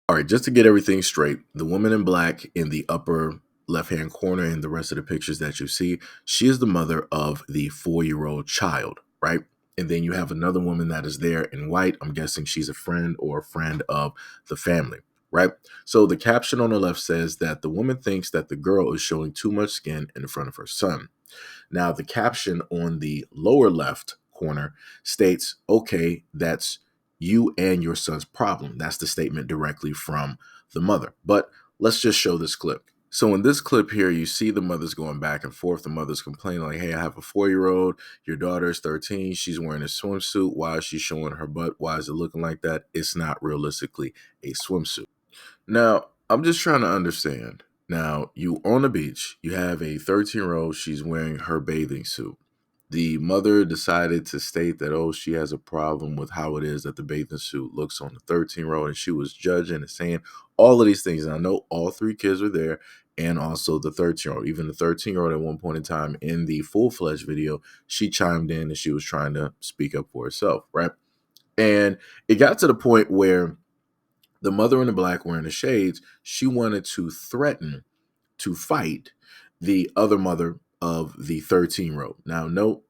All right, just to get everything straight, the woman in black in the upper left-hand corner and the rest of the pictures that you see, she is the mother of the 4-year-old child, right? And then you have another woman that is there in white. I'm guessing she's a friend or a friend of the family, right? So the caption on the left says that the woman thinks that the girl is showing too much skin in front of her son. Now, the caption on the lower left corner states, okay, that's you and your son's problem. That's the statement directly from the mother. But let's just show this clip. So in this clip here, you see the mothers going back and forth. The mother's complaining like, hey, I have a 4-year-old. Your daughter is 13. She's wearing a swimsuit. Why is she showing her butt? Why is it looking like that? It's not realistically a swimsuit. Now, I'm just trying to understand. Now, you on the beach, you have a 13-year-old, she's wearing her bathing suit. The mother decided to state that, oh, she has a problem with how it is that the bathing suit looks on the 13-year-old, and she was judging and saying all of these things. And I know all three kids were there, and also the 13-year-old. Even the 13-year-old at one point in time in the full-fledged video, she chimed in and she was trying to speak up for herself, right? And it got to the point where the mother in the black wearing the shades, she wanted to threaten to fight the other mother of the 13-year-old. Now, note,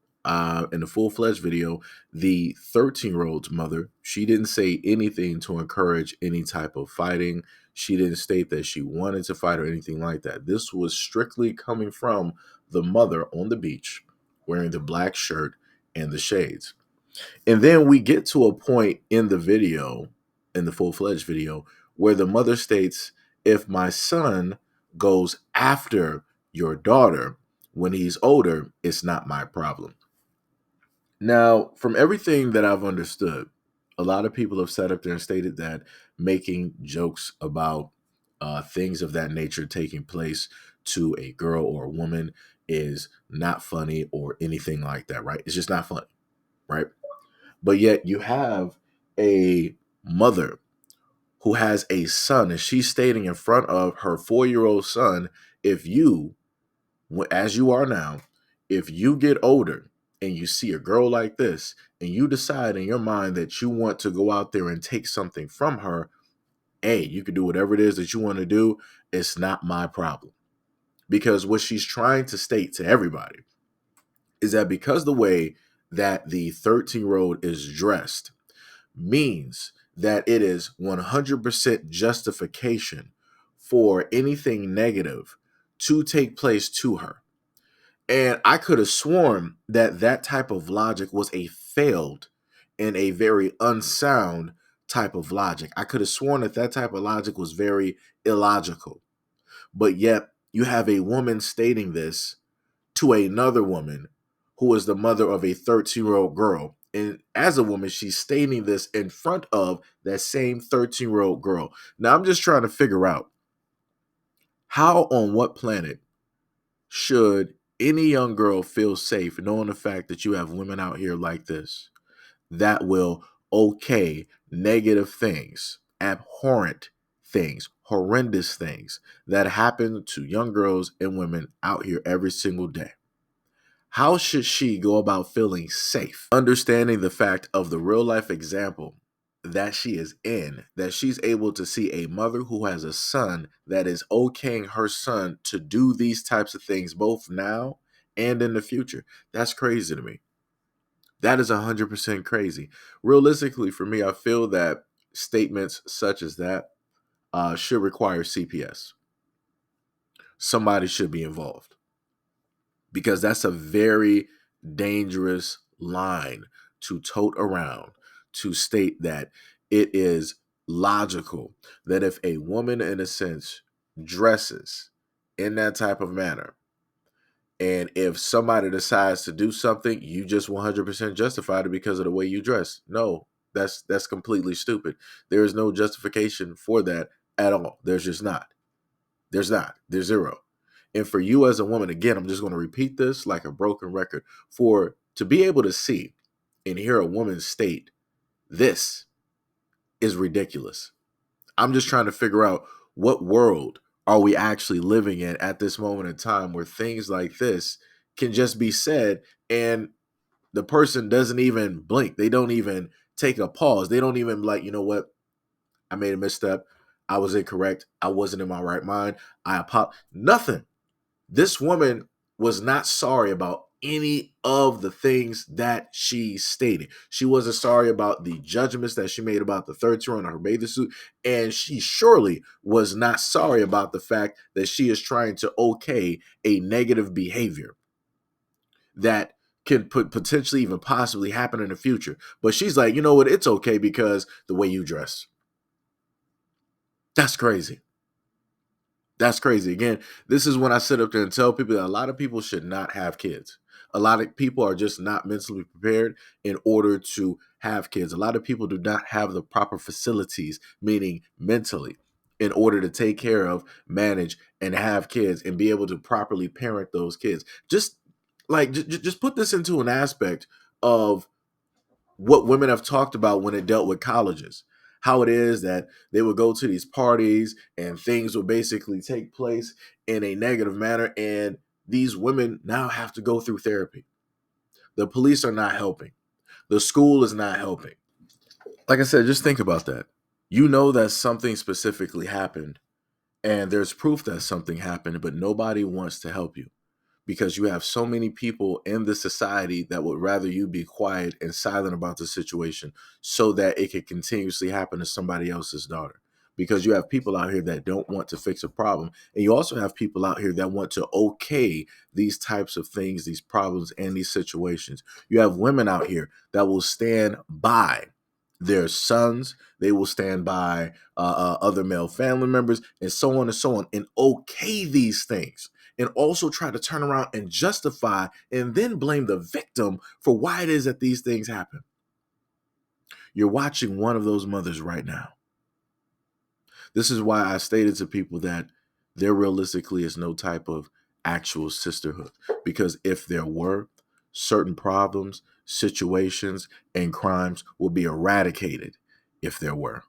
in the full-fledged video, the 13-year-old's mother, she didn't say anything to encourage any type of fighting. She didn't state that she wanted to fight or anything like that. This was strictly coming from the mother on the beach wearing the black shirt and the shades. And then we get to a point in the video, in the full-fledged video, where the mother states, if my son goes after your daughter when he's older, it's not my problem. Now, from everything that I've understood, a lot of people have sat up there and stated that making jokes about things of that nature taking place to a girl or a woman is not funny or anything like that, right? It's just not funny, right? But yet you have a mother who has a son, and she's stating in front of her 4-year-old son, if you, as you are now, if you get older and you see a girl like this and you decide in your mind that you want to go out there and take something from her, hey, you can do whatever it is that you want to do. It's not my problem. Because what she's trying to state to everybody is that because the way that the 13-year-old is dressed means that it is 100% justification for anything negative to take place to her. And I could have sworn that that type of logic was a failed and a very unsound type of logic. I could have sworn that that type of logic was very illogical. But yet you have a woman stating this to another woman who is the mother of a 13-year-old girl. And as a woman, she's stating this in front of that same 13-year-old girl. Now, I'm just trying to figure out how on what planet should any young girl feel safe knowing the fact that you have women out here like this that will okay negative things, abhorrent things, horrendous things that happen to young girls and women out here every single day. How should she go about feeling safe? Understanding the fact of the real life example that she is in, that she's able to see a mother who has a son that is okaying her son to do these types of things both now and in the future. That's crazy to me. That is 100% crazy. Realistically, for me, I feel that statements such as that should require CPS. Somebody should be involved, because that's a very dangerous line to tote around, to state that it is logical that if a woman, in a sense, dresses in that type of manner, and if somebody decides to do something, you just 100% justified it because of the way you dress. No, that's completely stupid. There is no justification for that at all. There's just not. There's not. There's zero. And for you as a woman, again, I'm just going to repeat this like a broken record. For to be able to see and hear a woman state this is ridiculous. I'm just trying to figure out what world are we actually living in at this moment in time where things like this can just be said and the person doesn't even blink. They don't even take a pause. They don't even like, you know what? I made a misstep. I was incorrect. I wasn't in my right mind. I apologize. Nothing. This woman was not sorry about any of the things that she stated. She wasn't sorry about the judgments that she made about the third tier on her bathing suit. And she surely was not sorry about the fact that she is trying to okay a negative behavior that can potentially even possibly happen in the future. But she's like, you know what? It's okay because the way you dress. That's crazy. That's crazy. Again, this is when I sit up there and tell people that a lot of people should not have kids. A lot of people are just not mentally prepared in order to have kids. A lot of people do not have the proper facilities, meaning mentally, in order to take care of, manage, and have kids and be able to properly parent those kids. Just like just put this into an aspect of what women have talked about when it dealt with colleges. How it is that they would go to these parties and things would basically take place in a negative manner. And these women now have to go through therapy. The police are not helping. The school is not helping. Like I said, just think about that. You know that something specifically happened, and there's proof that something happened, but nobody wants to help you, because you have so many people in the society that would rather you be quiet and silent about the situation so that it could continuously happen to somebody else's daughter. Because you have people out here that don't want to fix a problem. And you also have people out here that want to okay these types of things, these problems, and these situations. You have women out here that will stand by their sons, they will stand by other male family members, and so on and so on, and okay these things, and also try to turn around and justify and then blame the victim for why it is that these things happen. You're watching one of those mothers right now. This is why I stated to people that there realistically is no type of actual sisterhood, because if there were, certain problems, situations, and crimes will be eradicated if there were.